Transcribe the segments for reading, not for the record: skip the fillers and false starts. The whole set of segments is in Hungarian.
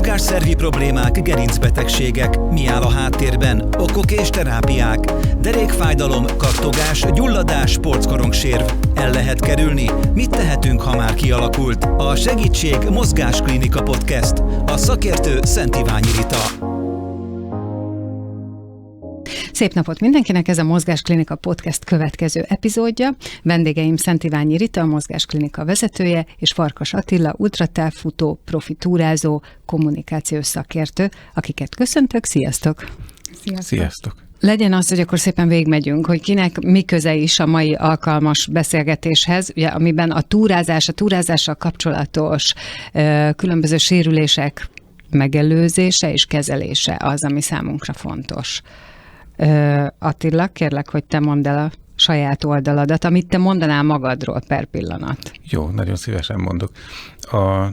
Mozgásszervi problémák, gerincbetegségek. Mi áll a háttérben? Okok és terápiák. Derékfájdalom, kattogás, gyulladás, sportkorongsérv. El lehet kerülni? Mit tehetünk, ha már kialakult? A Segítség Mozgásklinika Podcast. A szakértő Szent Iványi Rita. Szép napot mindenkinek, ez a Mozgásklinika Podcast következő epizódja. Vendégeim Szent Iványi Rita, a Mozgásklinika vezetője, és Farkas Attila, ultratávfutó, profi túrázó, kommunikációs szakértő, akiket köszöntök. Sziasztok! Sziasztok! Legyen az, hogy akkor szépen végigmegyünk, hogy kinek mi köze is a mai alkalmas beszélgetéshez, ugye, amiben a túrázással kapcsolatos különböző sérülések megelőzése és kezelése az, ami számunkra fontos. Attila, kérlek, hogy te mondd el a saját oldaladat, amit te mondanál magadról per pillanat. Jó, nagyon szívesen mondok. A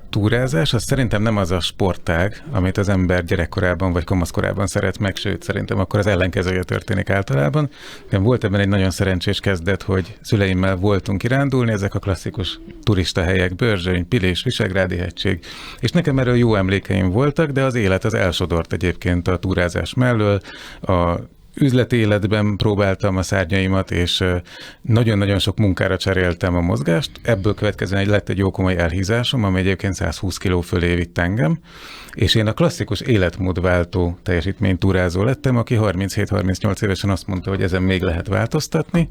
túrázás, az szerintem nem az a sportág, amit az ember gyerekkorában vagy kamaszkorában szeret meg, sőt, szerintem akkor az ellenkezője történik általában. Volt ebben egy nagyon szerencsés kezdet, hogy szüleimmel voltunk kirándulni, ezek a klasszikus turista helyek, Börzsöny, Pilis, Visegrádi-hegység, és nekem erről jó emlékeim voltak, de az élet az elsodort egyébként a túrázás mellől, a üzleti életben próbáltam a szárnyaimat, és nagyon-nagyon sok munkára cseréltem a mozgást. Ebből következően lett egy jó komoly elhízásom, ami egyébként 120 kiló fölé vitt engem, és én a klasszikus életmódváltó teljesítménytúrázó lettem, aki 37-38 évesen azt mondta, hogy ezen még lehet változtatni,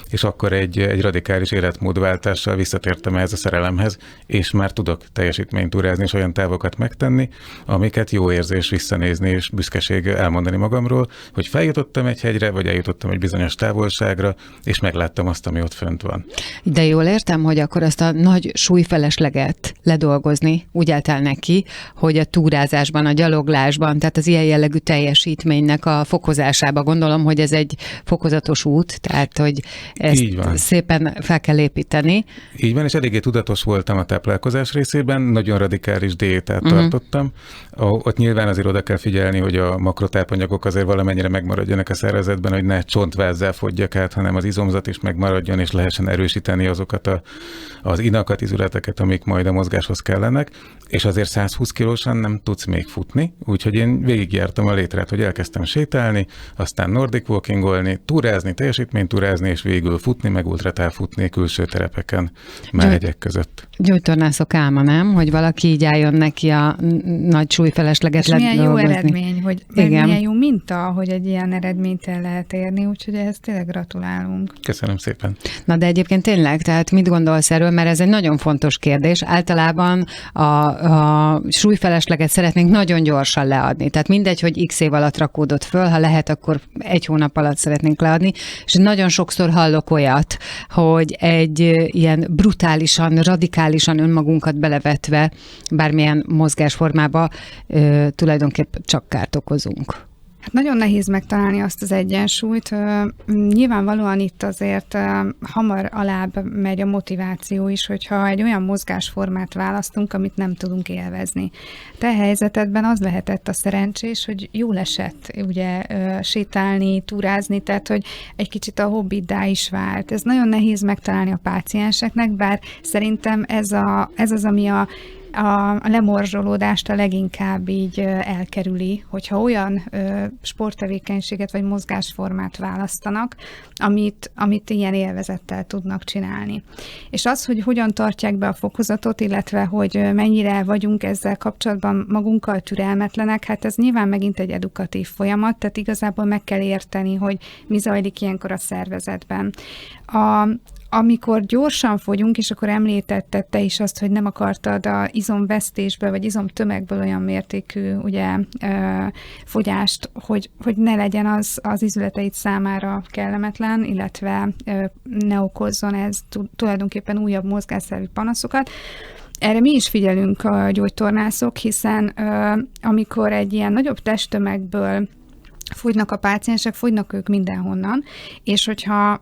és akkor egy radikális életmódváltással visszatértem ehhez a szerelemhez, és már tudok teljesítménytúrázni és olyan távokat megtenni, amiket jó érzés visszanézni és büszkeség elmondani magamról, hogy feljutottam egy hegyre, vagy eljutottam egy bizonyos távolságra, és megláttam azt, ami ott fönt van. De jól értem, hogy akkor azt a nagy súlyfelesleget ledolgozni úgy álltál neki, hogy a túrázásban, a gyaloglásban, tehát az ilyen jellegű teljesítménynek a fokozásába, gondolom, hogy ez egy fokozatos út, tehát hogy ezt szépen fel kell építeni. Így van, és eléggé tudatos voltam a táplálkozás részében, nagyon radikális diétát tartottam. Ott nyilván azért oda kell figyelni, hogy a makrotápanyagok azért valamennyire megmaradjanak a szervezetben, hogy ne csontvázzá fogyjak át, hanem az izomzat is megmaradjon, és lehessen erősíteni azokat az inakat, izületeket, amik majd a mozgáshoz kellenek, és azért 120 kilósan nem tudsz még futni, úgyhogy én végigjártam a létrát, hogy elkezdtem sétálni, aztán nordic walkingolni, túrázni, teljesítménytúrázni, és végül futni, meg ultratávfutni külső terepeken, már hegyek között. Gyógytornászok álma, nem? Hogy valaki így álljon neki a nagy súlyfelesleget ledolgozni. És milyen jó eredmény, hogy milyen jó minta, hogy egy ilyen eredményt el lehet érni, úgyhogy ehhez tényleg gratulálunk. Köszönöm szépen. Na de egyébként tényleg, tehát mit gondolsz erről, mert ez egy nagyon fontos kérdés. Általában a súlyfelesleget szeretnénk nagyon gyorsan leadni. Tehát mindegy, hogy x év alatt rakódott föl, ha lehet, akkor egy hónap alatt szeretnénk leadni. És nagyon sokszor hallok olyat, hogy egy ilyen brutálisan, radikálisan önmagunkat belevetve bármilyen mozgásformába tulajdonképp csak kárt okozunk. Hát nagyon nehéz megtalálni azt az egyensúlyt. Nyilvánvalóan itt azért hamar alább megy a motiváció is, hogyha egy olyan mozgásformát választunk, amit nem tudunk élvezni. Te helyzetedben az lehetett a szerencsés, hogy jól esett ugye sétálni, túrázni, tehát hogy egy kicsit a hobbiddá is vált. Ez nagyon nehéz megtalálni a pácienseknek, bár szerintem ez az, ami a lemorzsolódást a leginkább így elkerüli, hogyha olyan sporttevékenységet vagy mozgásformát választanak, amit ilyen élvezettel tudnak csinálni. És az, hogy hogyan tartják be a fokozatot, illetve hogy mennyire vagyunk ezzel kapcsolatban magunkkal türelmetlenek, hát ez nyilván megint egy edukatív folyamat, tehát igazából meg kell érteni, hogy mi zajlik ilyenkor a szervezetben. Amikor gyorsan fogyunk, és akkor említetted te is azt, hogy nem akartad az izomvesztésből, vagy izomtömegből olyan mértékű ugye, fogyást, hogy ne legyen az izületeid számára kellemetlen, illetve ne okozzon ez tulajdonképpen újabb mozgásszervi panaszokat. Erre mi is figyelünk a gyógytornászok, hiszen amikor egy ilyen nagyobb testtömegből fogynak a páciensek, fogynak ők mindenhonnan, és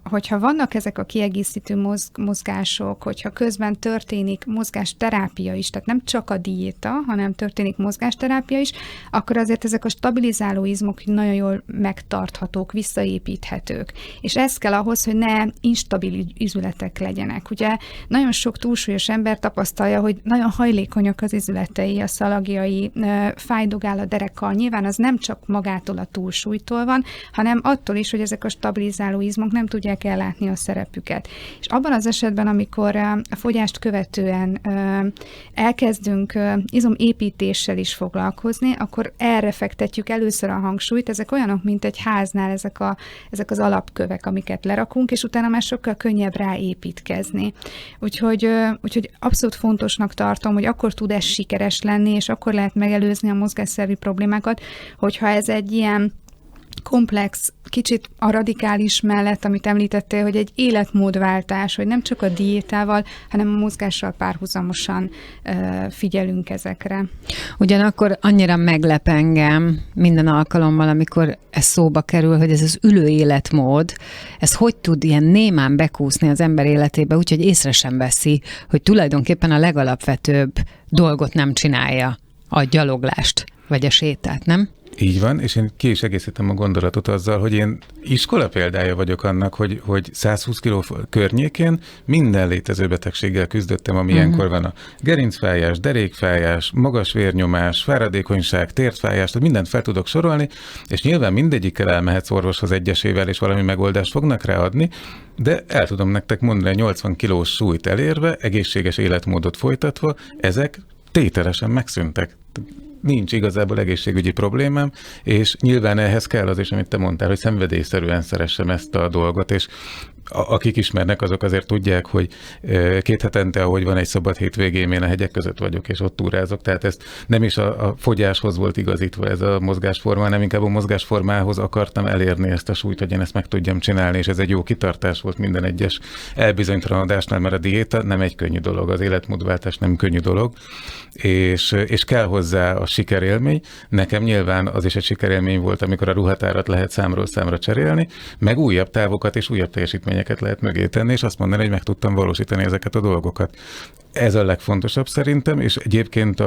hogyha vannak ezek a kiegészítő mozgások, hogyha közben történik mozgásterápia is, tehát nem csak a diéta, hanem történik mozgásterápia is, akkor azért ezek a stabilizáló izmok nagyon jól megtarthatók, visszaépíthetők. És ez kell ahhoz, hogy ne instabil izületek legyenek. Ugye nagyon sok túlsúlyos ember tapasztalja, hogy nagyon hajlékonyak az izületei, a szalagjai, fájdogál a derekal. Nyilván az nem csak magától a túlsúlytól van, hanem attól is, hogy ezek a stabilizáló izmok nem tudják ellátni a szerepüket. És abban az esetben, amikor a fogyást követően elkezdünk izomépítéssel is foglalkozni, akkor erre fektetjük először a hangsúlyt. Ezek olyanok, mint egy háznál ezek az alapkövek, amiket lerakunk, és utána már sokkal könnyebb ráépítkezni. Úgyhogy abszolút fontosnak tartom, hogy akkor tud ez sikeres lenni, és akkor lehet megelőzni a mozgásszervi problémákat, hogyha ez egy ilyen komplex, kicsit a radikális mellett, amit említettél, hogy egy életmódváltás, hogy nem csak a diétával, hanem a mozgással párhuzamosan figyelünk ezekre. Ugyanakkor annyira meglep engem minden alkalommal, amikor ez szóba kerül, hogy ez az ülő életmód, ez hogy tud ilyen némán bekúszni az ember életébe, úgyhogy észre sem veszi, hogy tulajdonképpen a legalapvetőbb dolgot nem csinálja, a gyaloglást, vagy a sétát, nem? Így van, és én ki is egészítem a gondolatot azzal, hogy én iskola példája vagyok annak, hogy 120 kiló környékén minden létező betegséggel küzdöttem, ami ilyenkor van. A gerincfájás, derékfájás, magas vérnyomás, fáradékonyság, térdfájás, tehát mindent fel tudok sorolni, és nyilván mindegyikkel elmehetsz orvoshoz egyesével, és valami megoldást fognak rá adni, de el tudom nektek mondani, 80 kilós súlyt elérve, egészséges életmódot folytatva, ezek tételesen megszűntek. Nincs igazából egészségügyi problémám, és nyilván ehhez kell az is, amit te mondtál, hogy szenvedélyszerűen szeressem ezt a dolgot, és akik ismernek, azok azért tudják, hogy 2 hetente, ahogy van egy szabad hétvégém, én a hegyek között vagyok, és ott túrázok, tehát ezt nem is a fogyáshoz volt igazítva ez a mozgásforma, hanem inkább a mozgásformához akartam elérni ezt a súlyt, hogy én ezt meg tudjam csinálni, és ez egy jó kitartás volt minden egyes elbizonytalanodásnál, mert a diéta nem egy könnyű dolog, az életmódváltás nem könnyű dolog, és kell hozzá a sikerélmény. Nekem nyilván az is egy sikerélmény volt, amikor a ruhatárat lehet számról számra cserélni, meg újabb távokat és újabb teljesítményeket lehet mögé tenni, és azt mondani, hogy meg tudtam valósítani ezeket a dolgokat. Ez a legfontosabb szerintem, és egyébként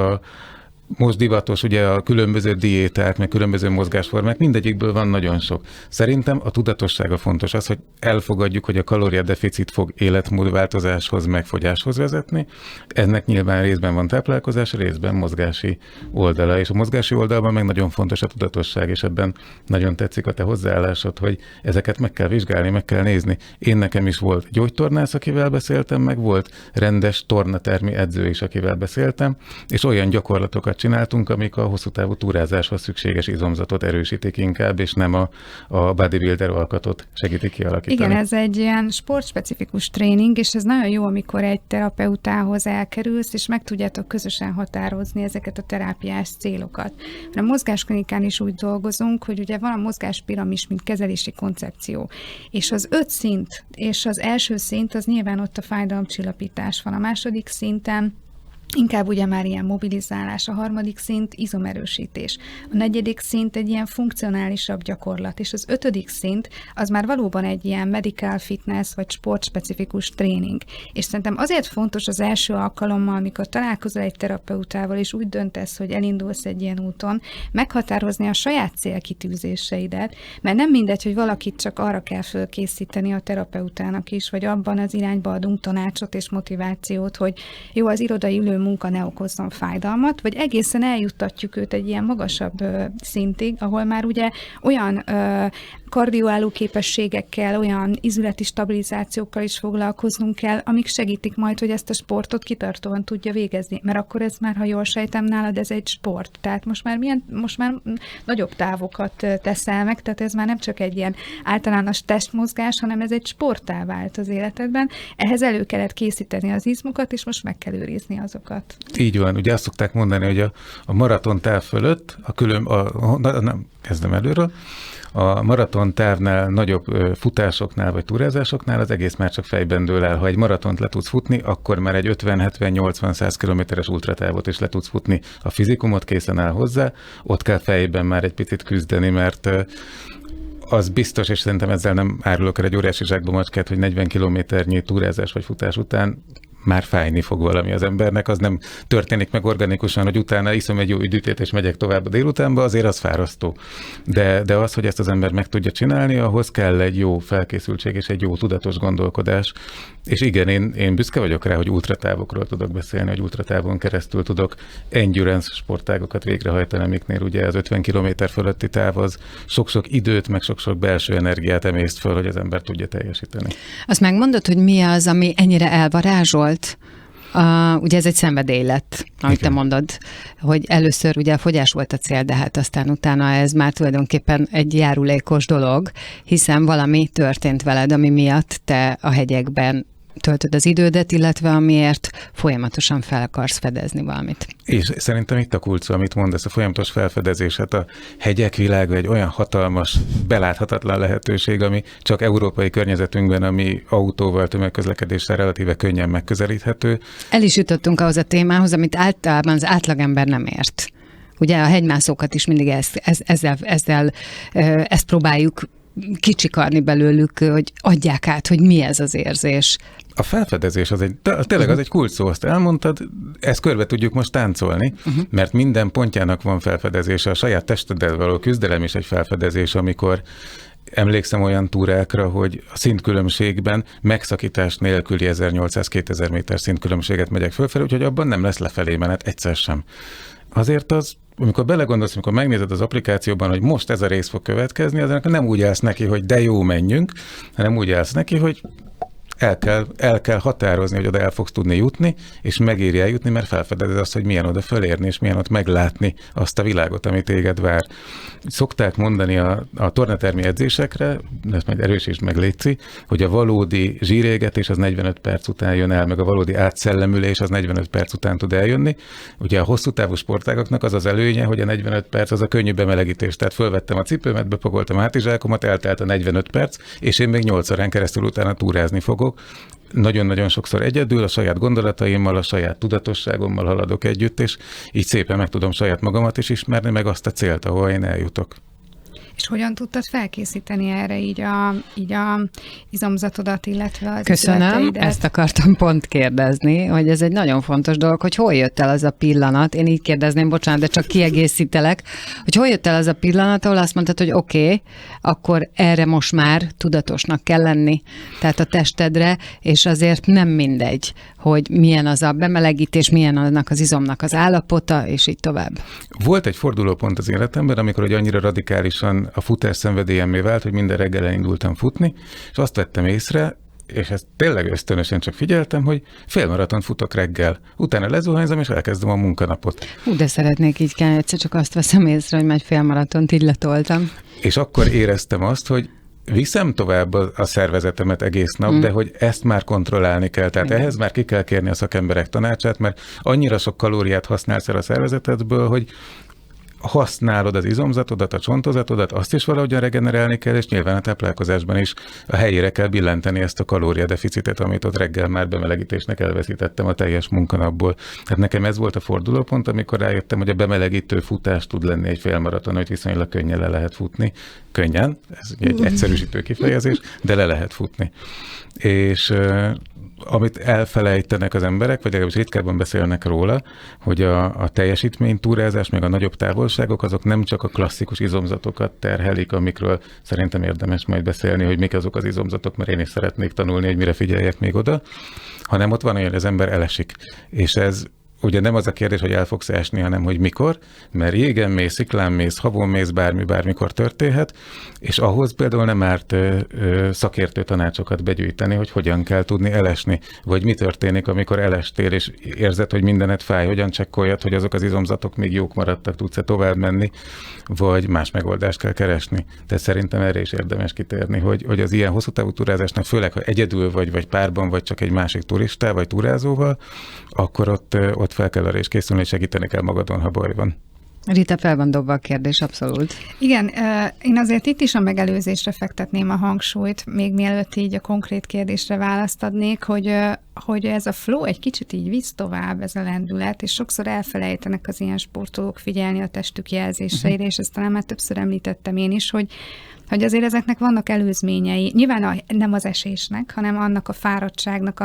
most divatos ugye a különböző diéták, meg különböző mozgásformák, mindegyikből van nagyon sok. Szerintem a tudatossága fontos, az, hogy elfogadjuk, hogy a kalóriadeficit fog életmódváltozáshoz, megfogyáshoz vezetni. Ennek nyilván részben van táplálkozás, részben mozgási oldala, és a mozgási oldalban meg nagyon fontos a tudatosság, és ebben nagyon tetszik a te hozzáállásod, hogy ezeket meg kell vizsgálni, meg kell nézni. Nekem is volt gyógytornász, akivel beszéltem, meg volt rendes tornatermi edző is, akivel beszéltem, és olyan gyakorlatokat csináltunk, amik a hosszú távú túrázáshoz szükséges izomzatot erősítik inkább, és nem a bodybuilder alkatot segítik kialakítani. Igen, ez egy ilyen sportspecifikus tréning, és ez nagyon jó, amikor egy terapeutához elkerülsz, és meg tudjátok közösen határozni ezeket a terápiás célokat. A mozgásklinikán is úgy dolgozunk, hogy ugye van a mozgáspiramis, mint kezelési koncepció, és az 5 szint, és az első szint az nyilván ott a fájdalomcsillapítás van. A második szinten inkább ugye már ilyen mobilizálás, a harmadik szint izomerősítés, a negyedik szint egy ilyen funkcionálisabb gyakorlat, és az 5. szint az már valóban egy ilyen medical fitness vagy sportspecifikus tréning. És szerintem azért fontos az első alkalommal, amikor találkozol egy terapeutával, és úgy döntesz, hogy elindulsz egy ilyen úton, meghatározni a saját célkitűzéseidet, mert nem mindegy, hogy valakit csak arra kell fölkészíteni a terapeutának is, vagy abban az irányba adunk tanácsot és motivációt, hogy jó, az irodai ülő munka ne okozzon fájdalmat, vagy egészen eljuttatjuk őt egy ilyen magasabb szintig, ahol már ugye olyan kardioálló képességekkel, olyan izületi stabilizációkkal is foglalkoznunk kell, amik segítik majd, hogy ezt a sportot kitartóan tudja végezni. Mert akkor ez már, ha jól sejtem nálad, ez egy sport. Tehát most már nagyobb távokat teszel meg, tehát ez már nem csak egy ilyen általános testmozgás, hanem ez egy sporttá vált az életedben. Ehhez elő kellett készíteni az izmokat, és most meg kell őrizni azokat. Így van. Ugye azt szokták mondani, hogy a maraton táv fölött, kezdem előről, A maratontávnál, nagyobb futásoknál vagy túrázásoknál az egész már csak fejben dől el. Ha egy maratont le tudsz futni, akkor már egy 50-70-80-100 kilométeres ultratávot is le tudsz futni. A fizikumot készen áll hozzá, ott kell fejben már egy picit küzdeni, mert az biztos, és szerintem ezzel nem árulok el egy óriási zsákba macskát, hogy 40 kilométernyi túrázás vagy futás után már fájni fog valami az embernek, az nem történik meg organikusan, hogy utána iszom egy jó üdítét és megyek tovább a délutánba, azért az fárasztó. De az, hogy ezt az ember meg tudja csinálni, ahhoz kell egy jó felkészültség és egy jó tudatos gondolkodás. És igen, én büszke vagyok rá, hogy ultratávokról tudok beszélni, hogy ultratávon keresztül tudok endurance sportágokat végrehajtani, amiknél ugye az 50 km fölötti táv az sok-sok időt, meg sok-sok belső energiát emészt föl, hogy az ember tudja teljesíteni. Azt megmondod, hogy mi az, ami ennyire elvarázsolt? Ugye ez egy szenvedély lett, ahogy te mondod, hogy először ugye a fogyás volt a cél, de hát aztán utána ez már tulajdonképpen egy járulékos dolog, hiszen valami történt veled, ami miatt te a hegyekben töltöd az idődet, illetve amiért folyamatosan fel akarsz fedezni valamit. És szerintem itt a kulcs, amit mondasz, a folyamatos felfedezés. Hát a hegyek világa egy olyan hatalmas, beláthatatlan lehetőség, ami csak európai környezetünkben, ami autóval, tömegközlekedéssel relatíve könnyen megközelíthető. El is jutottunk ahhoz a témához, amit általában az átlagember nem ért. Ugye a hegymászókat is mindig ezt próbáljuk kicsikarni belőlük, hogy adják át, hogy mi ez az érzés. A felfedezés az tényleg az egy kulcs szó, azt elmondtad, ezt körbe tudjuk most táncolni, mert minden pontjának van felfedezése. A saját testeddel való küzdelem is egy felfedezés, amikor emlékszem olyan túrákra, hogy a szintkülönbségben megszakítás nélküli 1800-2000 méter szintkülönbséget megyek fölfelé, úgyhogy abban nem lesz lefelé menet, egyszer sem. Azért az, amikor belegondolsz, amikor megnézed az applikációban, hogy most ez a rész fog következni, azért nem úgy állsz neki, hogy de jó, menjünk, hanem úgy állsz neki, hogy el kell határozni, hogy oda el fogsz tudni jutni, és megéri eljutni, mert felfedezed azt, hogy milyen oda fölérni, és milyen ott meglátni azt a világot, ami téged vár. Szokták mondani a tornatermi edzésekre, de ezt majd erősítsd meg, létszi, hogy a valódi zsírégetés az 45 perc után jön el, meg a valódi átszellemülés az 45 perc után tud eljönni. Ugye a hosszú távú sportágoknak az az előnye, hogy a 45 perc az a könnyű bemelegítés. Tehát fölvettem a cipőmet, bepagoltam a hátizsákomat, eltelt a 45 perc, és én még 8 órán keresztül utána túrázni fogok. Nagyon-nagyon sokszor egyedül, a saját gondolataimmal, a saját tudatosságommal haladok együtt, és így szépen meg tudom saját magamat is ismerni, meg azt a célt, ahol én eljutok. És hogyan tudtad felkészíteni erre így a izomzatodat, illetve az Köszönöm, ezt akartam pont kérdezni, hogy ez egy nagyon fontos dolog, hogy hol jött el az a pillanat, én így kérdezném, bocsánat, de csak kiegészítelek, hogy hol jött el az a pillanat, ahol azt mondtad, hogy oké, akkor erre most már tudatosnak kell lenni, tehát a testedre, és azért nem mindegy, hogy milyen az a bemelegítés, milyen annak az izomnak az állapota, és így tovább. Volt egy fordulópont az életemben, amikor hogy annyira radikálisan a futás szenvedélyemmé vált, hogy minden reggel elindultam futni, és azt vettem észre, és ezt tényleg ösztönösen csak figyeltem, hogy félmaratont futok reggel. Utána lezuhanyzom, és elkezdem a munkanapot. De szeretnék így kell, egyszer csak azt veszem észre, hogy egy félmaratont így letoltam. És akkor éreztem azt, hogy viszem tovább a szervezetemet egész nap, de hogy ezt már kontrollálni kell. Tehát ehhez már ki kell kérni a szakemberek tanácsát, mert annyira sok kalóriát használsz el a szervezetedből, hogy használod az izomzatodat, a csontozatodat, azt is valahogyan regenerálni kell, és nyilván a táplálkozásban is a helyére kell billenteni ezt a kalóriadeficitet, amit ott reggel már bemelegítésnek elveszítettem a teljes munkanapból. Hát nekem ez volt a fordulópont, amikor rájöttem, hogy a bemelegítő futás tud lenni egy félmaraton, hogy viszonylag könnyen le lehet futni. Könnyen, ez egy egyszerűsítő kifejezés, de le lehet futni. És amit elfelejtenek az emberek, vagy legalábbis ritkábban beszélnek róla, hogy a teljesítménytúrázás, meg a nagyobb távolságok, azok nem csak a klasszikus izomzatokat terhelik, amikről szerintem érdemes majd beszélni, hogy mik azok az izomzatok, mert én is szeretnék tanulni, hogy mire figyeljek még oda, hanem ott van olyan, hogy az ember elesik. És ez ugye nem az a kérdés, hogy el fogsz esni, hanem hogy mikor, mert jégen mész, sziklán mész, havon mész, bármikor történhet, és ahhoz például nem árt szakértő tanácsokat begyűjteni, hogy hogyan kell tudni elesni, vagy mi történik, amikor elestél, és érzed, hogy mindened fáj, hogyan csekkoljad, hogy azok az izomzatok még jók maradtak, tudsz-e tovább menni, vagy más megoldást kell keresni. Tehát szerintem erre is érdemes kitérni, hogy az ilyen hosszú távú túrázásnak, főleg ha egyedül vagy párban, vagy csak egy másik turistával, vagy túrázóval, akkor ott fel kell arra is készülni, és segíteni kell magadon, ha baj van. Rita, fel van dobva a kérdés, abszolút. Igen, én azért itt is a megelőzésre fektetném a hangsúlyt, még mielőtt így a konkrét kérdésre választ adnék, hogy ez a flow egy kicsit így visz tovább, ez a lendület, és sokszor elfelejtenek az ilyen sportolók figyelni a testük jelzéseire, és ezt talán már többször említettem én is, hogy azért ezeknek vannak előzményei. Nyilván nem az esésnek, hanem annak a fáradtságnak,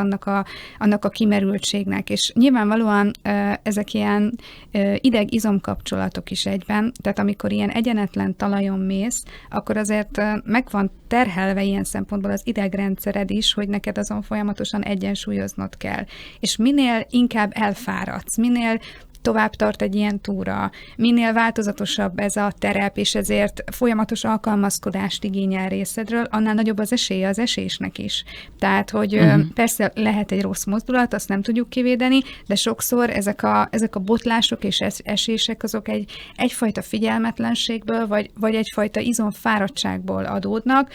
annak a kimerültségnek, és nyilvánvalóan ezek ilyen ideg-izom kapcsolatok is egyben, tehát amikor ilyen egyenetlen talajon mész, akkor azért meg van terhelve ilyen szempontból az idegrendszered is, hogy neked azon folyamatosan egyensúlyoznod kell. És minél inkább elfáradsz, minél tovább tart egy ilyen túra, minél változatosabb ez a terep, és ezért folyamatos alkalmazkodást igényel részedről, annál nagyobb az esélye az esésnek is. Tehát, hogy persze lehet egy rossz mozdulat, azt nem tudjuk kivédeni, de sokszor ezek a botlások és esések azok egyfajta figyelmetlenségből, vagy egyfajta izomfáradtságból adódnak,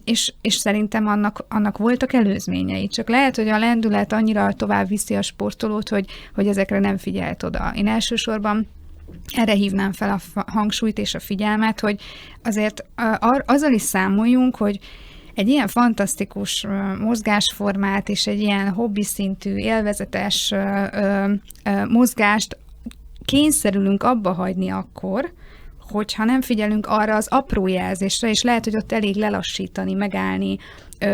és szerintem annak voltak előzményei. Csak lehet, hogy a lendület annyira tovább viszi a sportolót, hogy ezekre nem figyelt oda. Én elsősorban erre hívnám fel a hangsúlyt és a figyelmet, hogy azért azzal is számoljunk, hogy egy ilyen fantasztikus mozgásformát és egy ilyen hobbi szintű, élvezetes mozgást kényszerülünk abba hagyni akkor, hogyha nem figyelünk arra az apró jelzésre, és lehet, hogy ott elég lelassítani, megállni,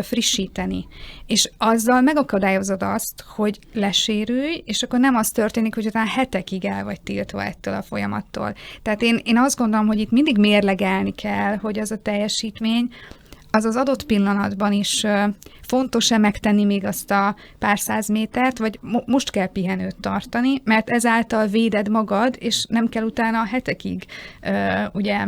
frissíteni. És azzal megakadályozod azt, hogy lesérülj, és akkor nem az történik, hogy utána hetekig el vagy tiltva ettől a folyamattól. Tehát én azt gondolom, hogy itt mindig mérlegelni kell, hogy az a teljesítmény, az adott pillanatban is fontos-e megtenni még azt a pár száz métert, vagy most kell pihenőt tartani, mert ezáltal véded magad, és nem kell utána hetekig ugye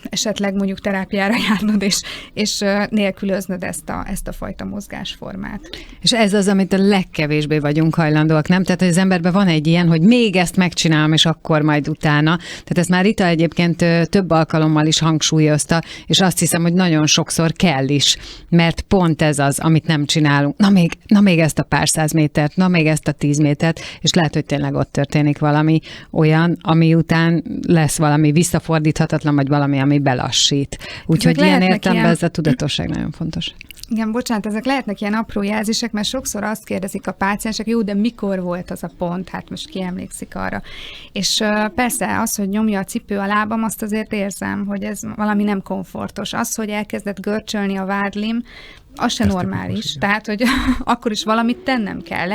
esetleg mondjuk terápiára járnod, és nélkülöznöd ezt a fajta mozgásformát. És ez az, amit a legkevésbé vagyunk hajlandóak, nem? Tehát, hogy az emberben van egy ilyen, hogy még ezt megcsinálom, és akkor majd utána. Tehát ezt már Rita egyébként több alkalommal is hangsúlyozta, és azt hiszem, hogy nagyon sokszor kell is, mert pont ez az, amit nem csinálunk. Na még ezt a pár száz métert, na még ezt a 10 métert, és lehet, hogy tényleg ott történik valami olyan, ami után lesz valami visszafordíthatatlan, vagy valami, ami belassít. Úgyhogy ilyen értelemben ez a tudatosság nagyon fontos. Igen, bocsánat, ezek lehetnek ilyen apró jelzések, mert sokszor azt kérdezik a páciensek, jó, de mikor volt az a pont? Hát most ki emlékszik arra. És persze az, hogy nyomja a cipő a lábam, azt azért érzem, hogy ez valami nem komfortos. Az, hogy elkezdett görcsölni a vádlim, az se normális. Tehát, hogy akkor is valamit tennem kell.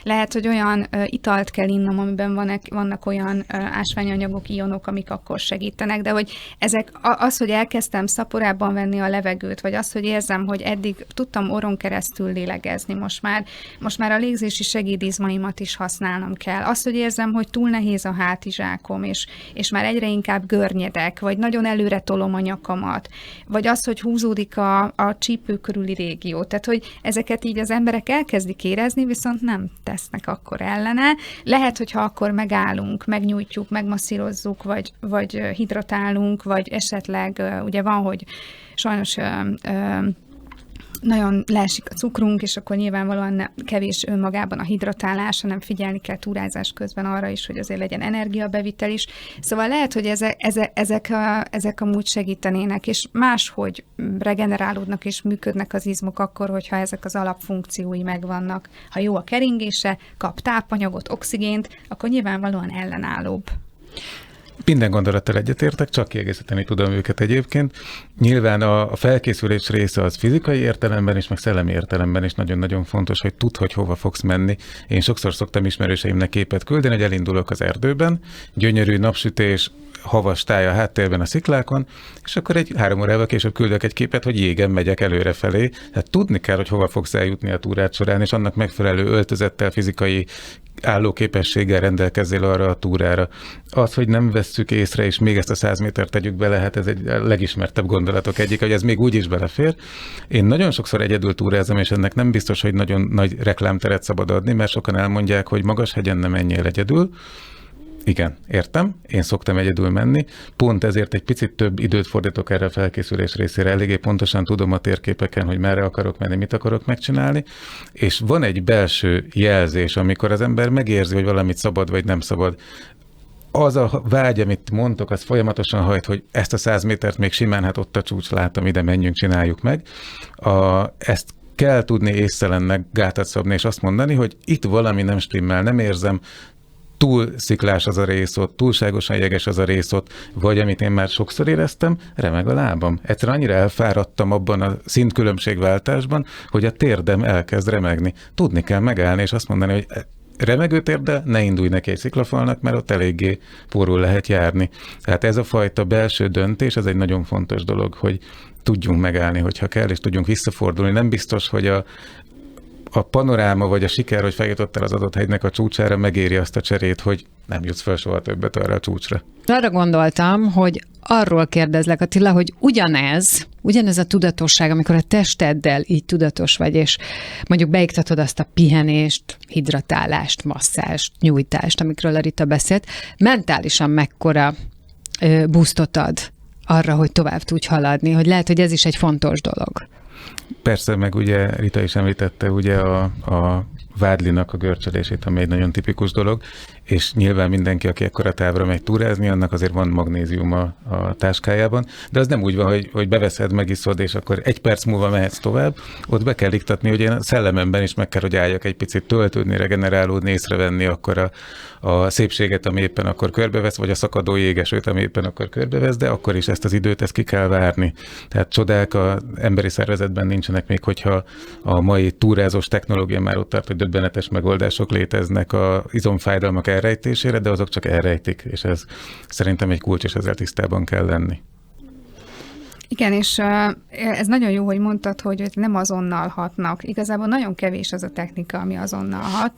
Lehet, hogy olyan italt kell innom, amiben vannak olyan ásványanyagok, ionok, amik akkor segítenek, de hogy az, hogy elkezdtem szaporábban venni a levegőt, vagy az, hogy érzem, hogy eddig tudtam orron keresztül lélegezni, most már a légzési segédizmaimat is használnom kell. Az, hogy érzem, hogy túl nehéz a hátizsákom, és már egyre inkább görnyedek, vagy nagyon előre tolom a nyakamat, vagy az, hogy húzódik a csípő körüli régió. Tehát, hogy ezeket így az emberek elkezdik érezni, viszont nem tesznek akkor ellene. Lehet, hogyha akkor megállunk, megnyújtjuk, megmasszírozzuk, vagy hidratálunk, vagy esetleg ugye van, hogy sajnos nagyon leesik a cukrunk, és akkor nyilvánvalóan kevés önmagában a hidratálás, hanem figyelni kell túrázás közben arra is, hogy azért legyen energiabevitel is. Szóval lehet, hogy ezek amúgy segítenének, és máshogy regenerálódnak és működnek az izmok akkor, hogyha ezek az alapfunkciói megvannak. Ha jó a keringése, kap tápanyagot, oxigént, akkor nyilvánvalóan ellenállóbb. Minden gondolattal egyetértek, csak kiegészíteni tudom őket egyébként. Nyilván a felkészülés része az fizikai értelemben is, meg szellemi értelemben is nagyon-nagyon fontos, hogy tudd, hogy hova fogsz menni. Én sokszor szoktam ismerőseimnek képet küldeni, hogy elindulok az erdőben, gyönyörű napsütés, havas táj a háttérben a sziklákon, és akkor 3 órával később küldök egy képet, hogy jégen megyek előrefelé. Tehát tudni kell, hogy hova fogsz eljutni a túrád során, és annak megfelelő öltözettel, fizikai állóképességgel rendelkezzél arra a túrára. Az, hogy nem vesszük észre, és még ezt a 100 métert tegyük bele, hát ez egy legismertebb gondolatok egyik, hogy ez még úgy is belefér. Én nagyon sokszor egyedül túrázom, és ennek nem biztos, hogy nagyon nagy reklámteret szabad adni, mert sokan elmondják, hogy magas hegyen nem menjél egyedül. Igen, értem, én szoktam egyedül menni, pont ezért egy picit több időt fordítok erre a felkészülés részére, eléggé pontosan tudom a térképeken, hogy merre akarok menni, mit akarok megcsinálni, és van egy belső jelzés, amikor az ember megérzi, hogy valamit szabad vagy nem szabad. az a vágy, amit mondtok, az folyamatosan hajt, hogy ezt a 100 métert még simán, hát ott a csúcs, látom, ide menjünk, csináljuk meg. Ezt kell tudni észrelennek gátat szabni, és azt mondani, hogy itt valami nem stimmel, nem érzem, túl sziklás az a rész ott, túlságosan jeges az a rész ott, vagy amit én már sokszor éreztem, remeg a lábam. Egyszerűen annyira elfáradtam abban a szintkülönbségváltásban, hogy a térdem elkezd remegni. Tudni kell megállni, és azt mondani, hogy remegő térddel ne indulj neki egy sziklafalnak, mert ott eléggé pórul lehet járni. Tehát ez a fajta belső döntés, ez egy nagyon fontos dolog, hogy tudjunk megállni, hogyha kell, és tudjunk visszafordulni. Nem biztos, hogy a panoráma vagy a siker, hogy feljutottál az adott hegynek a csúcsára, megéri azt a cserét, hogy nem jutsz fel soha többet arra a csúcsra. Arra gondoltam, hogy arról kérdezlek, Attila, hogy ugyanez a tudatosság, amikor a testeddel így tudatos vagy, és mondjuk beiktatod azt a pihenést, hidratálást, masszást, nyújtást, amikről a Rita beszélt, mentálisan mekkora boostot ad arra, hogy tovább tudj haladni, hogy lehet, hogy ez is egy fontos dolog. Persze, meg ugye Rita is említette ugye a vádlinak a görcsölését, ami egy nagyon tipikus dolog, és nyilván mindenki, aki ekkora távra megy túrázni, annak azért van magnézium a táskájában, de az nem úgy van, hogy beveszed, megiszod, és akkor 1 perc múlva mehetsz tovább, ott be kell iktatni, hogy én a szellememben is meg kell, hogy álljak egy picit töltődni, regenerálódni, észrevenni akkor a szépséget, ami éppen akkor körbevesz, vagy a szakadó jégesőt, ami éppen akkor körbevesz, de akkor is ezt az időt ki kell várni. Tehát csodák az emberi szervezetben nincsenek még, hogyha a mai túrázós technológia már ott tart, hogy döbbenetes megoldások léteznek az izomfájdalmak elrejtésére, de azok csak elrejtik, és ez szerintem egy kulcs, és ezzel tisztában kell lenni. Igen, és ez nagyon jó, hogy mondtad, hogy nem azonnal hatnak. Igazából nagyon kevés az a technika, ami azonnal hat.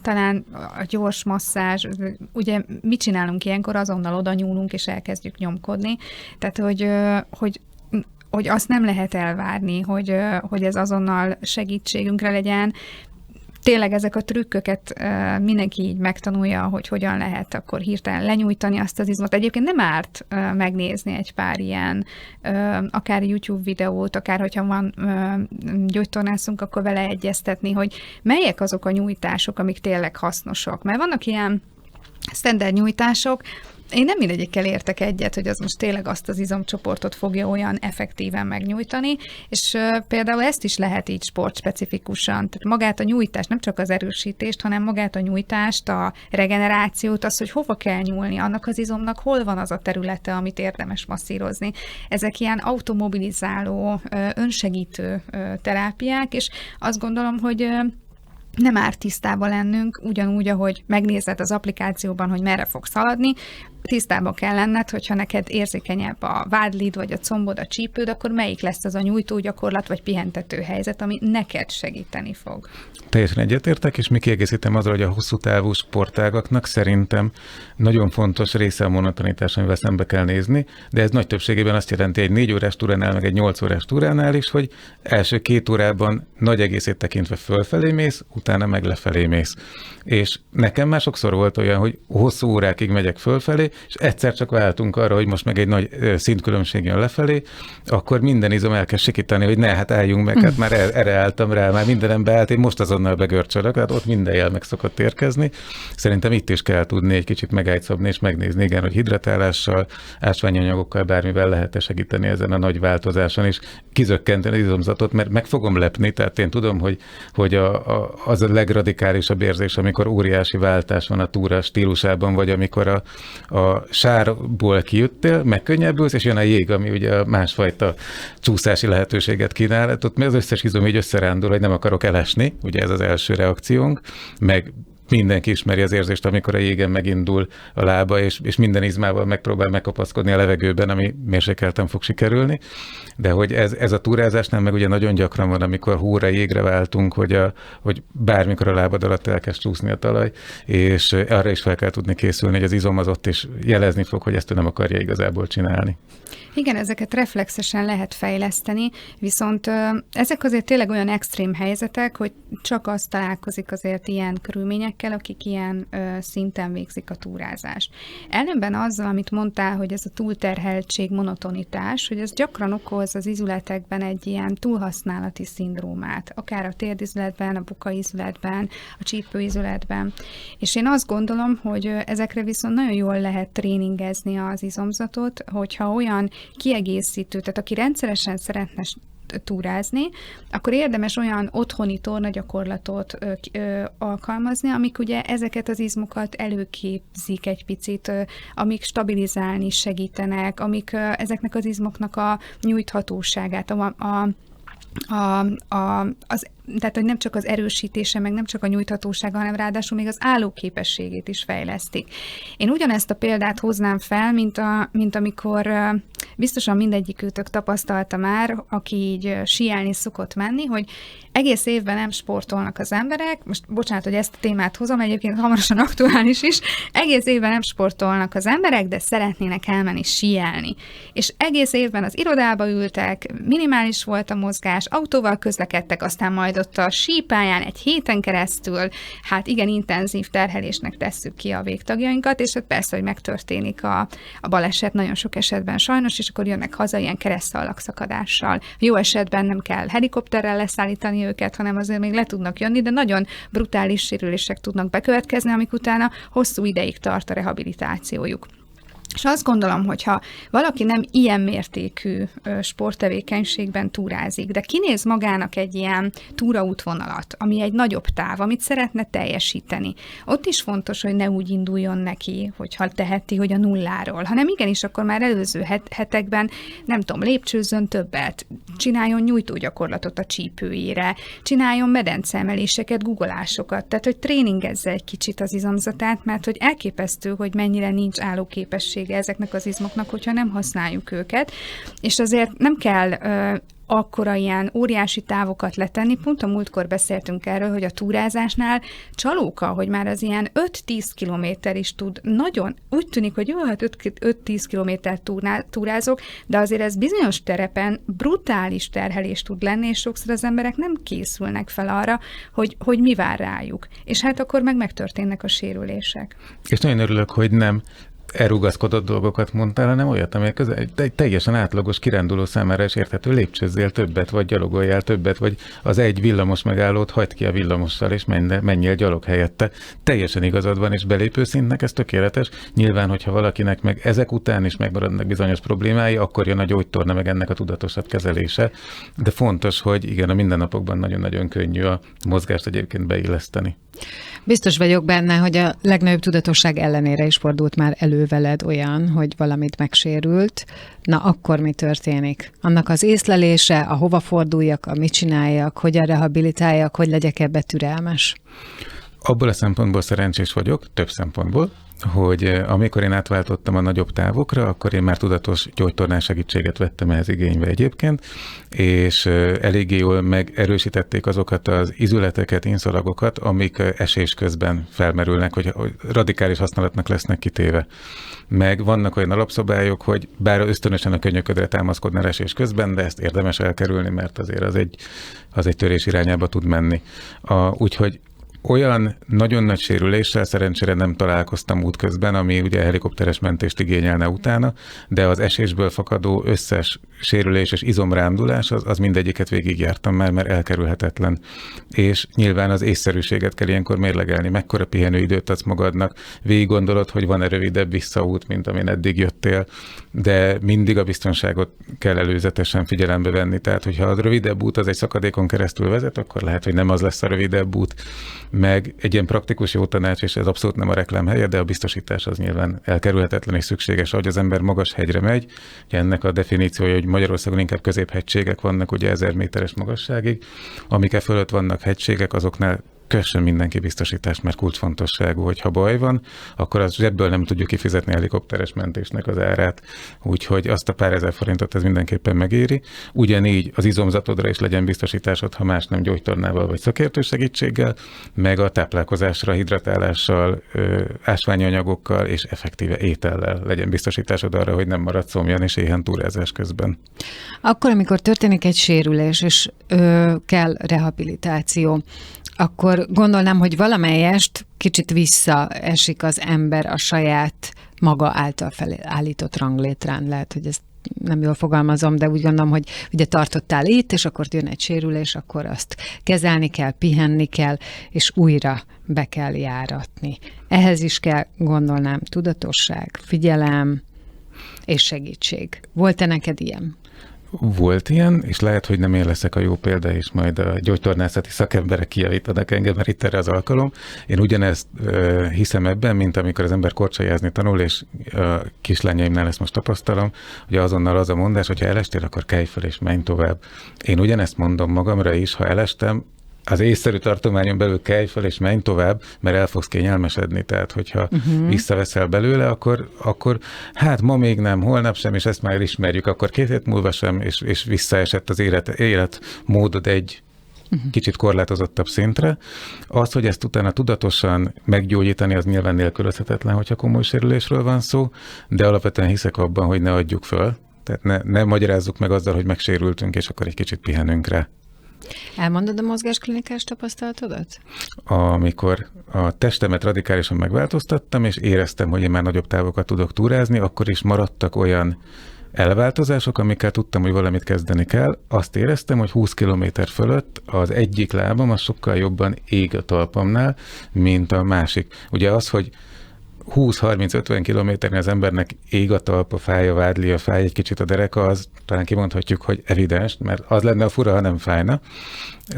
Talán a gyors masszázs, ugye mit csinálunk ilyenkor, azonnal oda nyúlunk, és elkezdjük nyomkodni. Tehát, hogy azt nem lehet elvárni, hogy ez azonnal segítségünkre legyen. Tényleg ezek a trükköket mindenki így megtanulja, hogy hogyan lehet akkor hirtelen lenyújtani azt az izmot. Egyébként nem árt megnézni egy pár ilyen, akár YouTube videót, akár hogyha van gyógytornászunk, akkor vele egyeztetni, hogy melyek azok a nyújtások, amik tényleg hasznosak. Mert vannak ilyen standard nyújtások, én nem mindegyikkel értek egyet, hogy az most tényleg azt az izomcsoportot fogja olyan effektíven megnyújtani, és például ezt is lehet így sportspecifikusan. Tehát magát a nyújtást, nem csak az erősítést, hanem magát a nyújtást, a regenerációt, az, hogy hova kell nyúlni, annak az izomnak hol van az a területe, amit érdemes masszírozni. Ezek ilyen automobilizáló, önsegítő terápiák, és azt gondolom, hogy nem árt tisztában lennünk, ugyanúgy, ahogy megnézed az applikációban, hogy merre fogsz haladni, tisztában kell lenned, hogyha neked érzékenyebb a vádlid, vagy a combod, a csípőd, akkor melyik lesz az a nyújtógyakorlat, vagy pihentető helyzet, ami neked segíteni fog. Teljesen egyetértek, és mi kiegészítem azzal, hogy a hosszú távú sportágaknak szerintem nagyon fontos része a monotonitás, amivel szembe kell nézni, de ez nagy többségében azt jelenti egy 4 órás túránál, meg egy 8 órás túránál is, hogy első 2 órában nagy egészét tekintve fölfelé mész, utána meg lefelé mész. És nekem már sokszor volt olyan, hogy hosszú órákig megyek fölfelé, és egyszer csak váltunk arra, hogy most meg egy nagy szintkülönbség jön lefelé, akkor minden izom elkezd sikítani, hogy ne, hát álljunk meg, hát már erre álltam rá, már mindenem beállt, én most azonnal begörcsölök, hát ott minden jel meg szokott érkezni. Szerintem itt is kell tudni egy kicsit megállt szabni, és megnézni, igen, hogy hidratálással, ásványanyagokkal, bármivel lehet segíteni ezen a nagy változáson, és kizökkenteni az izomzatot, mert meg fogom lepni, tehát én tudom, hogy az a legradikálisabb érzés, amikor óriási váltás van a túra stílusában, vagy amikor a sárból kijöttél, megkönnyebbülsz, és jön a jég, ami ugye másfajta csúszási lehetőséget kínál. Ott az összes izom így összerándul, hogy nem akarok elesni, ugye ez az első reakciónk, meg mindenki ismeri az érzést, amikor a jégen megindul a lába, és minden izmával megpróbál megkapaszkodni a levegőben, ami mérsékelten fog sikerülni. De hogy ez a túrázásnál meg ugye nagyon gyakran van, amikor hóra, jégre váltunk, hogy bármikor a lábad alatt elkezd csúszni a talaj, és arra is fel kell tudni készülni, hogy az izom az ott is jelezni fog, hogy ezt ő nem akarja igazából csinálni. Igen, ezeket reflexesen lehet fejleszteni, viszont ezek azért tényleg olyan extrém helyzetek, hogy csak az találkozik azért ilyen körülményekkel, személyekkel, akik ilyen szinten végzik a túrázást. Ellenben azzal, amit mondtál, hogy ez a túlterheltség, monotonitás, hogy ez gyakran okoz az izületekben egy ilyen túlhasználati szindrómát, akár a térdizületben, a bukaizületben, a csípőizületben. És én azt gondolom, hogy ezekre viszont nagyon jól lehet tréningezni az izomzatot, hogyha olyan kiegészítő, tehát aki rendszeresen szeretne túrázni, akkor érdemes olyan otthoni tornagyakorlatot alkalmazni, amik ugye ezeket az izmokat előképzik egy picit, amik stabilizálni segítenek, amik ezeknek az izmoknak a nyújthatóságát, tehát, hogy nem csak az erősítése, meg nem csak a nyújthatósága, hanem ráadásul még az állóképességét is fejlesztik. Én ugyanezt a példát hoznám fel, mint amikor biztosan mindegyikőtök tapasztalta már, aki így síelni szokott menni, hogy egész évben nem sportolnak az emberek, most bocsánat, hogy ezt a témát hozom, egyébként hamarosan aktuális is, egész évben nem sportolnak az emberek, de szeretnének elmenni síelni. És egész évben az irodába ültek, minimális volt a mozgás, autóval közlekedtek, aztán majd ott a sípályán egy héten keresztül, hát igen, intenzív terhelésnek tesszük ki a végtagjainkat, és hát persze, hogy megtörténik a baleset nagyon sok esetben sajnos, és akkor jönnek haza ilyen keresztszalakszakadással. Jó esetben nem kell helikopterrel leszállítani őket, hanem azért még le tudnak jönni, de nagyon brutális sérülések tudnak bekövetkezni, amik utána hosszú ideig tart a rehabilitációjuk. És azt gondolom, hogyha valaki nem ilyen mértékű sporttevékenységben túrázik, de kinéz magának egy ilyen túraútvonalat, ami egy nagyobb táv, amit szeretne teljesíteni, ott is fontos, hogy ne úgy induljon neki, hogyha teheti, hogy a nulláról, hanem igenis akkor már előző hetekben, nem tudom, lépcsőzzön többet, csináljon nyújtógyakorlatot a csípőjére, csináljon medenceemeléseket, guggolásokat, tehát hogy tréningezze egy kicsit az izomzatát, mert hogy elképesztő, hogy mennyire nincs állóképessége ezeknek az izmoknak, hogyha nem használjuk őket, és azért nem kell akkora ilyen óriási távokat letenni. Pont a múltkor beszéltünk erről, hogy a túrázásnál csalóka, hogy már az ilyen 5-10 kilométer is tud nagyon, úgy tűnik, hogy jó, hát 5-10 kilométer túrázok, de azért ez bizonyos terepen brutális terhelés tud lenni, és sokszor az emberek nem készülnek fel arra, hogy mi vár rájuk. És hát akkor megtörténnek a sérülések. És nagyon örülök, hogy nem elrugaszkodott dolgokat mondtál, hanem olyat, amelyek egy teljesen átlagos kiránduló számára is érthető, lépcsőzzél többet, vagy gyalogoljál többet, vagy az egy villamos megállót hagyd ki a villamossal, és menjél gyalog helyette. Teljesen igazad van, és belépő szintnek ez tökéletes. Nyilván, hogyha valakinek meg ezek után is megmaradnak bizonyos problémái, akkor jön a gyógytorna, meg ennek a tudatosabb kezelése. De fontos, hogy igen, a mindennapokban nagyon-nagyon könnyű a mozgást egyébként beilleszteni. Biztos vagyok benne, hogy a legnagyobb tudatosság ellenére is fordult már elő veled olyan, hogy valamit megsérült. Na, akkor mi történik? Annak az észlelése, a hova forduljak, a mit csináljak, hogyan rehabilitáljak, hogy legyek ebbe türelmes? Abból a szempontból szerencsés vagyok, több szempontból, hogy amikor én átváltottam a nagyobb távokra, akkor én már tudatos gyógytornás segítséget vettem ehhez igénybe egyébként, és eléggé jól megerősítették azokat az izületeket, inszalagokat, amik esés közben felmerülnek, hogy radikális használatnak lesznek kitéve. Meg vannak olyan alapszabályok, hogy bár ösztönösen a könnyöködre támaszkodnál esés közben, de ezt érdemes elkerülni, mert azért az egy törés irányába tud menni. Úgyhogy olyan nagyon nagy sérüléssel szerencsére nem találkoztam útközben, ami ugye helikopteres mentést igényelne utána, de az esésből fakadó összes sérülés és izomrándulás, az mindegyiket végigjártam már, mert elkerülhetetlen. És nyilván az észszerűséget kell ilyenkor mérlegelni, mekkora pihenőidőt adsz magadnak, végig gondolod, hogy van-e rövidebb visszaút, mint amin eddig jöttél, de mindig a biztonságot kell előzetesen figyelembe venni. Tehát, hogyha a rövidebb út az egy szakadékon keresztül vezet, akkor lehet, hogy nem az lesz a rövidebb út. Meg egy ilyen praktikus jó tanács, és ez abszolút nem a reklám helye, de a biztosítás az nyilván elkerülhetetlen és szükséges, ahogy az ember magas hegyre megy. Ugye ennek a definíciója, hogy Magyarországon inkább középhegységek vannak, ugye 1000 méteres magasságig, amik fölött vannak hegységek, azoknál kössön mindenki biztosítást, mert kulcsfontosságú, hogy ha baj van, akkor az zsebből nem tudjuk kifizetni a helikopteres mentésnek az árát, úgyhogy azt a pár ezer forintot ez mindenképpen megéri. Ugyanígy az izomzatodra is legyen biztosításod, ha más nem gyógytornával vagy szakértő segítséggel, meg a táplálkozásra, hidratálással, ásványi anyagokkal és effektíve étellel legyen biztosításod arra, hogy nem maradsz szomjan és éhen túrázás közben. Akkor, amikor történik egy sérülés, és kell rehabilitáció, akkor akkor gondolnám, hogy valamelyest kicsit visszaesik az ember a saját maga által felállított ranglétrán. Lehet, hogy ezt nem jól fogalmazom, de úgy gondolom, hogy ugye tartottál itt, és akkor jön egy sérülés, akkor azt kezelni kell, pihenni kell, és újra be kell járatni. Ehhez is kell, gondolnám, tudatosság, figyelem és segítség. Volt-e neked ilyen? Volt ilyen, és lehet, hogy nem én leszek a jó példa, és majd a gyógytornászati szakemberek kijavítanak engem, mert itt erre az alkalom. Én ugyanezt hiszem ebben, mint amikor az ember korcsolyázni tanul, és a kislányaimnál ezt most tapasztalom, hogy azonnal az a mondás, hogy ha elestél, akkor kelj fel és menj tovább. Én ugyanezt mondom magamra is, ha elestem, az észszerű tartományon belül kelj fel és menj tovább, mert el fogsz kényelmesedni. Tehát, hogyha visszaveszel belőle, akkor hát ma még nem, holnap sem, és ezt már ismerjük, akkor 2 hét múlva sem, és visszaesett az életmódod egy kicsit korlátozottabb szintre. Az, hogy ezt utána tudatosan meggyógyítani, az nyilván nélkülözhetetlen, hogyha komoly sérülésről van szó, de alapvetően hiszek abban, hogy ne adjuk föl. Tehát ne magyarázzuk meg azzal, hogy megsérültünk, és akkor egy kicsit pihenünk rá. Elmondod a mozgásklinikás tapasztalatodat? Amikor a testemet radikálisan megváltoztattam, és éreztem, hogy én már nagyobb távokat tudok túrázni, akkor is maradtak olyan elváltozások, amikkel tudtam, hogy valamit kezdeni kell. Azt éreztem, hogy 20 km fölött az egyik lábam az sokkal jobban ég a talpamnál, mint a másik. Ugye az, hogy 20-30-50 kilométernél az embernek ég a talpa, fáj a vádlia, fáj egy kicsit a dereka, az talán kimondhatjuk, hogy evidens, mert az lenne a fura, ha nem fájna.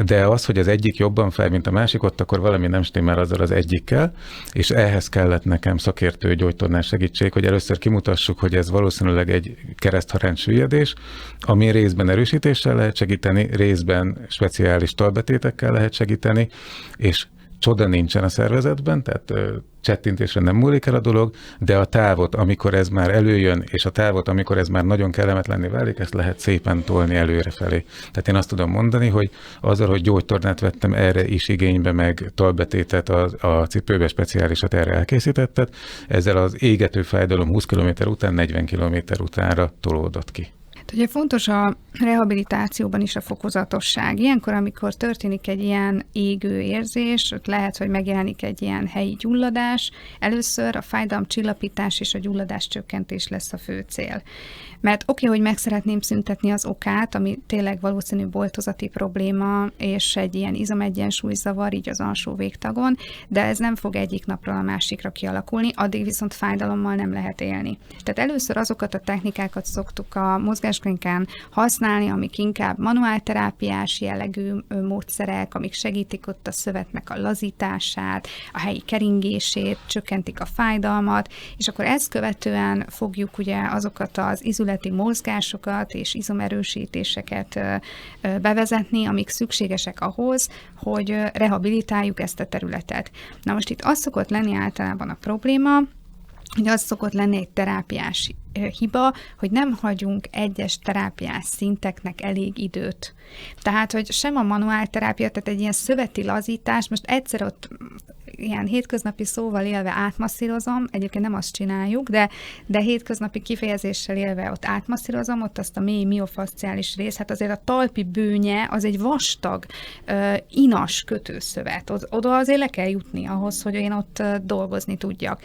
De az, hogy az egyik jobban fáj, mint a másik, ott akkor valami nem stimmel azzal az egyikkel, és ehhez kellett nekem szakértő gyógytornás segítség, hogy először kimutassuk, hogy ez valószínűleg egy keresztharánc süllyedés, ami részben erősítéssel lehet segíteni, részben speciális talbetétekkel lehet segíteni, és csoda nincsen a szervezetben, tehát csettintésre nem múlik el a dolog, de a távot, amikor ez már előjön, és a távot, amikor ez már nagyon kellemetlenné válik, ezt lehet szépen tolni előrefelé. Tehát én azt tudom mondani, hogy azzal, hogy gyógytornát vettem, erre is igénybe, meg talbetétet, a cipőbe speciálisat erre elkészítettet, ezzel az égető fájdalom 20 km után 40 km utánra tolódott ki. Ugye fontos a rehabilitációban is a fokozatosság. Ilyenkor, amikor történik egy ilyen égő érzés, ott lehet, hogy megjelenik egy ilyen helyi gyulladás. Először a fájdalomcsillapítás és a gyulladás csökkentés lesz a fő cél. Mert oké, hogy meg szeretném szüntetni az okát, ami tényleg valószínű boltozati probléma, és egy ilyen izomegyensúlyzavar, így az alsó végtagon, de ez nem fog egyik napról a másikra kialakulni, addig viszont fájdalommal nem lehet élni. Tehát először azokat a technikákat szoktuk a mozgásklinikán használni, amik inkább manuálterápiás jellegű módszerek, amik segítik ott a szövetnek a lazítását, a helyi keringését, csökkentik a fájdalmat, és akkor ezt követően fogjuk ugye azokat az izületi mozgásokat és izomerősítéseket bevezetni, amik szükségesek ahhoz, hogy rehabilitáljuk ezt a területet. Na most itt az szokott lenni általában a probléma, hogy az szokott lenni egy terápiás hiba, hogy nem hagyunk egyes terápiás szinteknek elég időt. Tehát, hogy sem a manuálterápia, tehát egy ilyen szöveti lazítás, most egyszer ott ilyen hétköznapi szóval élve átmasszírozom, egyébként nem azt csináljuk, de hétköznapi kifejezéssel élve ott átmasszírozom, ott azt a mély miofasciális rész, hát azért a talpi bőnye az egy vastag, inas kötőszövet. Oda azért le kell jutni ahhoz, hogy én ott dolgozni tudjak.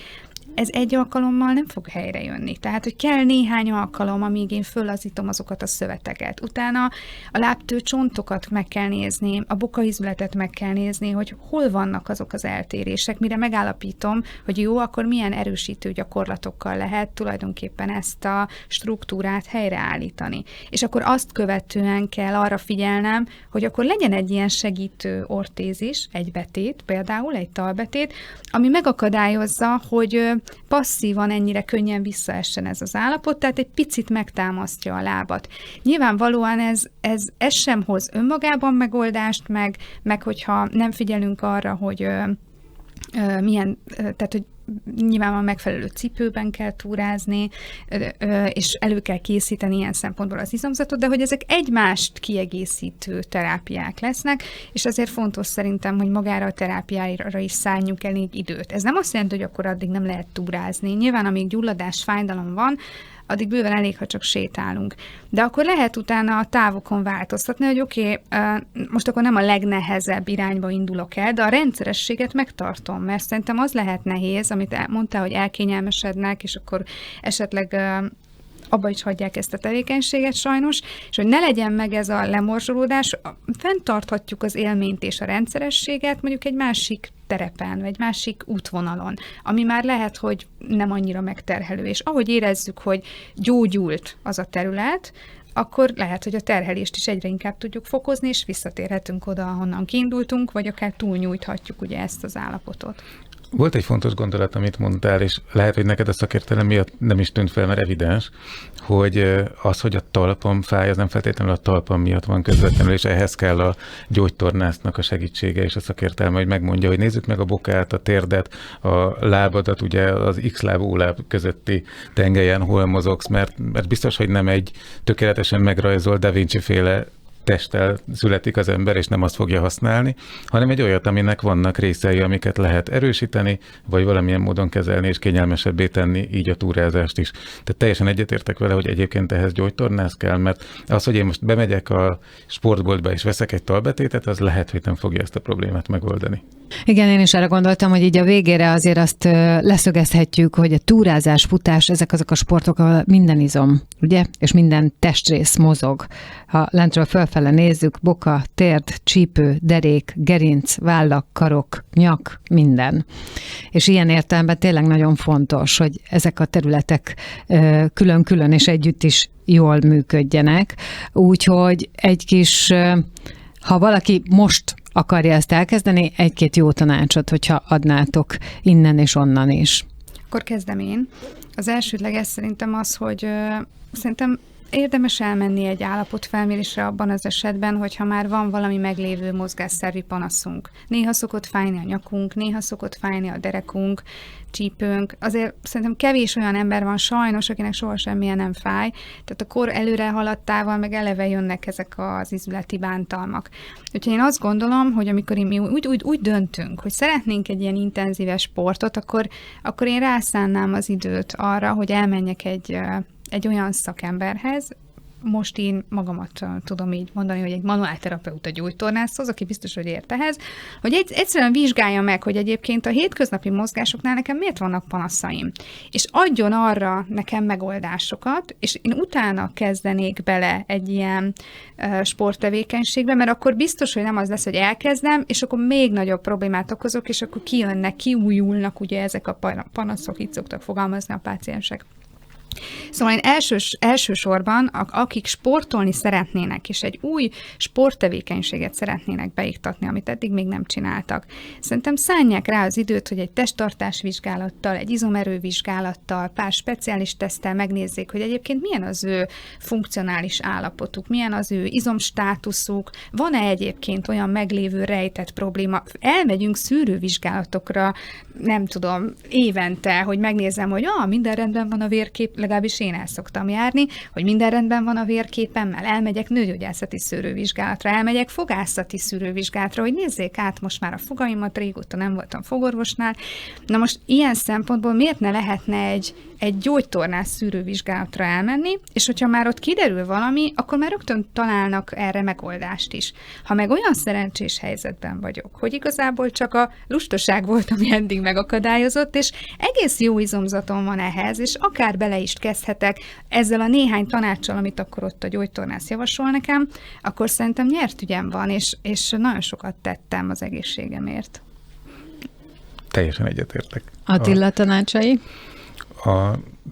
Ez egy alkalommal nem fog helyrejönni. Tehát, hogy kell néhány alkalom, amíg én föllazítom azokat a szöveteket. Utána a lábtő csontokat meg kell nézni, a bokaizületet meg kell nézni, hogy hol vannak azok az eltérések, mire megállapítom, hogy jó, akkor milyen erősítő gyakorlatokkal lehet tulajdonképpen ezt a struktúrát helyreállítani. És akkor azt követően kell arra figyelnem, hogy akkor legyen egy ilyen segítő ortézis, egy betét, például egy talbetét, ami megakadályozza, hogy passzívan ennyire könnyen visszaessen ez az állapot, tehát egy picit megtámasztja a lábat. Nyilvánvalóan ez sem hoz önmagában megoldást, meg hogyha nem figyelünk arra, hogy milyen, tehát hogy nyilvánvalóan megfelelő cipőben kell túrázni, és elő kell készíteni ilyen szempontból az izomzatot, de hogy ezek egymást kiegészítő terápiák lesznek, és azért fontos szerintem, hogy magára a terápiára is szálljunk elég időt. Ez nem azt jelenti, hogy akkor addig nem lehet túrázni. Nyilván, amíg gyulladás, fájdalom van, addig bőven elég, ha csak sétálunk. De akkor lehet utána a távokon változtatni, hogy oké, most akkor nem a legnehezebb irányba indulok el, de a rendszerességet megtartom, mert szerintem az lehet nehéz, amit mondtál, hogy elkényelmesednek, és akkor esetleg abba is hagyják ezt a tevékenységet sajnos, és hogy ne legyen meg ez a lemorzsolódás, fenntarthatjuk az élményt és a rendszerességet mondjuk egy másik terepen, vagy másik útvonalon, ami már lehet, hogy nem annyira megterhelő. És ahogy érezzük, hogy gyógyult az a terület, akkor lehet, hogy a terhelést is egyre inkább tudjuk fokozni, és visszatérhetünk oda, ahonnan kiindultunk, vagy akár túlnyújthatjuk ugye ezt az állapotot. Volt egy fontos gondolat, amit mondtál, és lehet, hogy neked a szakértelem miatt nem is tűnt fel, mert evidens, hogy az, hogy a talpam fáj, az nem feltétlenül a talpam miatt van közvetlenül, és ehhez kell a gyógytornásznak a segítsége és a szakértelme, hogy megmondja, hogy nézzük meg a bokát, a térdet, a lábadat, ugye az X-láb, O-láb közötti tengelyen hol mozogsz, mert biztos, hogy nem egy tökéletesen megrajzolt Da Vinci-féle testtel születik az ember, és nem azt fogja használni, hanem egy olyat, aminek vannak részei, amiket lehet erősíteni, vagy valamilyen módon kezelni, és kényelmesebbé tenni így a túrázást is. Tehát teljesen egyetértek vele, hogy egyébként ehhez gyógytornász kell, mert az, hogy én most bemegyek a sportboltba, és veszek egy talbetétet, az lehet, hogy nem fogja ezt a problémát megoldani. Igen, én is erre gondoltam, hogy így a végére azért azt leszögezhetjük, hogy a túrázás, futás, ezek azok a sportok, ahol minden izom, ugye? És minden testrész mozog. Ha lentről fölfele nézzük, boka, térd, csípő, derék, gerinc, vállak, karok, nyak, minden. És ilyen értelemben tényleg nagyon fontos, hogy ezek a területek külön-külön és együtt is jól működjenek. Úgyhogy egy kis, ha valaki most akarja ezt elkezdeni, egy-két jó tanácsot, hogyha adnátok innen és onnan is. Akkor kezdem én. Az elsődleges szerintem az, hogy szerintem érdemes elmenni egy állapotfelmérésre abban az esetben, hogyha már van valami meglévő mozgásszervi panaszunk. Néha szokott fájni a nyakunk, néha szokott fájni a derekunk, csípőnk. Azért szerintem kevés olyan ember van sajnos, akinek soha semmilyen nem fáj. Tehát a kor előre haladtával meg eleve jönnek ezek az izületi bántalmak. Úgyhogy én azt gondolom, hogy amikor mi úgy döntünk, hogy szeretnénk egy ilyen intenzíves sportot, akkor én rászánnám az időt arra, hogy elmenjek egy olyan szakemberhez, most én magamat tudom így mondani, hogy egy manuálterapeuta gyógytornászhoz, aki biztos, hogy ért ehhez, hogy egyszerűen vizsgálja meg, hogy egyébként a hétköznapi mozgásoknál nekem miért vannak panaszaim. És adjon arra nekem megoldásokat, és én utána kezdenék bele egy ilyen sporttevékenységbe, mert akkor biztos, hogy nem az lesz, hogy elkezdem, és akkor még nagyobb problémát okozok, és akkor kiújulnak ugye ezek a panaszok, így szoktak fogalmazni a páciensek. Szóval én elsősorban, akik sportolni szeretnének, és egy új sporttevékenységet szeretnének beiktatni, amit eddig még nem csináltak, szerintem szánják rá az időt, hogy egy testtartásvizsgálattal, egy izomerővizsgálattal, pár speciális teszttel megnézzék, hogy egyébként milyen az ő funkcionális állapotuk, milyen az ő izomstátuszuk, van-e egyébként olyan meglévő rejtett probléma. Elmegyünk szűrővizsgálatokra, nem tudom, évente, hogy megnézem, hogy minden rendben van a vérkép, legalábbis én el szoktam járni, hogy minden rendben van a vérképemmel, elmegyek nőgyógyászati szűrővizsgálatra, elmegyek fogászati szűrővizsgálatra, hogy nézzék át most már a fogaimat, régóta nem voltam fogorvosnál. Na most ilyen szempontból miért ne lehetne egy gyógytornász szűrővizsgálatra elmenni, és hogyha már ott kiderül valami, akkor már rögtön találnak erre megoldást is. Ha meg olyan szerencsés helyzetben vagyok, hogy igazából csak a lustaság volt, ami eddig megakadályozott, és egész jó izomzatom van ehhez, és akár bele is kezdhetek ezzel a néhány tanácssal, amit akkor ott a gyógytornász javasol nekem, akkor szerintem nyert ügyem van, és nagyon sokat tettem az egészségemért. Teljesen egyetértek. Attila tanácsai?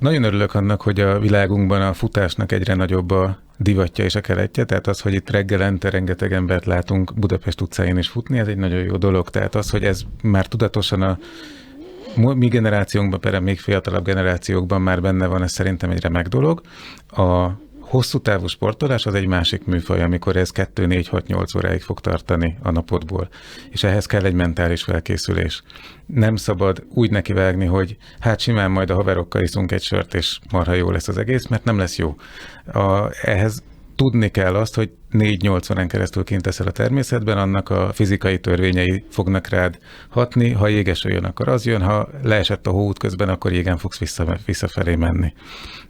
Nagyon örülök annak, hogy a világunkban a futásnak egyre nagyobb a divatja és a keletje, tehát az, hogy itt reggelente rengeteg embert látunk Budapest utcáin is futni, ez egy nagyon jó dolog, tehát az, hogy ez már tudatosan a mi generációnkban, például még fiatalabb generációkban már benne van, ez szerintem egy remek dolog. A hosszú távú sportolás az egy másik műfaj, amikor ez 2, 4, 6, 8 óráig fog tartani a napodból. És ehhez kell egy mentális felkészülés. Nem szabad úgy nekivágni, hogy hát simán majd a haverokkal iszunk egy sört, és marha jó lesz az egész, mert nem lesz jó. Ehhez tudni kell azt, hogy 4-8 órán keresztül kint teszel a természetben, annak a fizikai törvényei fognak rád hatni, ha jégeső jön, akkor az jön, ha leesett a hó útközben, akkor jégen fogsz visszafelé menni.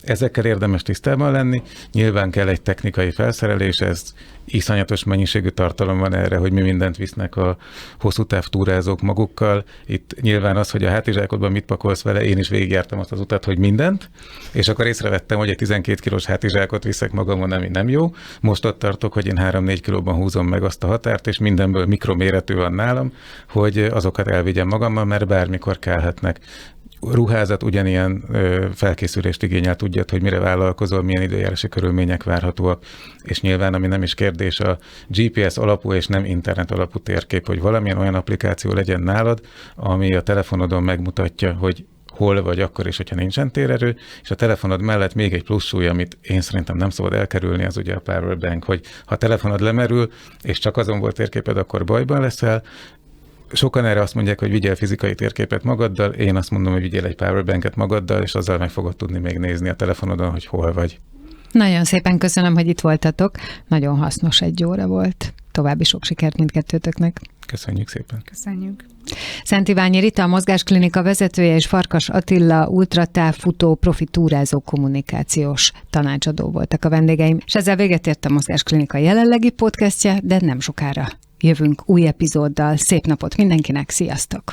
Ezekkel érdemes tisztában lenni, nyilván kell egy technikai felszerelés, ez iszonyatos mennyiségű tartalom van erre, hogy mi mindent visznek a hosszú táv túrázók magukkal. Itt nyilván az, hogy a hátizsákodban mit pakolsz vele, én is végigjártam azt az utat, hogy mindent, és akkor észrevettem, hogy egy 12 kilós hátizsákot viszek magamon, ami nem jó. Most ott tartok, hogy én 3-4 kilóban húzom meg azt a határt, és mindenből mikroméretű van nálam, hogy azokat elvigyem magammal, mert bármikor kellhetnek. Ruházat ugyanilyen felkészülést igényel, tudjad, hogy mire vállalkozol, milyen időjárási körülmények várhatóak, és nyilván, ami nem is kérdés, a GPS alapú és nem internet alapú térkép, hogy valamilyen olyan applikáció legyen nálad, ami a telefonodon megmutatja, hogy hol vagy akkor is, hogyha nincsen térerő, és a telefonod mellett még egy plusz súly, amit én szerintem nem szabad elkerülni, az ugye a powerbank, hogy ha a telefonod lemerül, és csak azon volt térképed, akkor bajban leszel. Sokan erre azt mondják, hogy vigyél fizikai térképet magaddal, én azt mondom, hogy vigyél egy powerbanket magaddal, és azzal meg fogod tudni még nézni a telefonodon, hogy hol vagy. Nagyon szépen köszönöm, hogy itt voltatok. Nagyon hasznos 1 óra volt. További sok sikert mindkettőtöknek. Köszönjük szépen. Köszönjük. Szent Iványi Rita, a Mozgásklinika vezetője, és Farkas Attila, ultratávfutó, profi túrázó, kommunikációs tanácsadó voltak a vendégeim. És ezzel véget ért a Mozgásklinika jelenlegi podcastja, de nem sokára jövünk új epizóddal. Szép napot mindenkinek, sziasztok!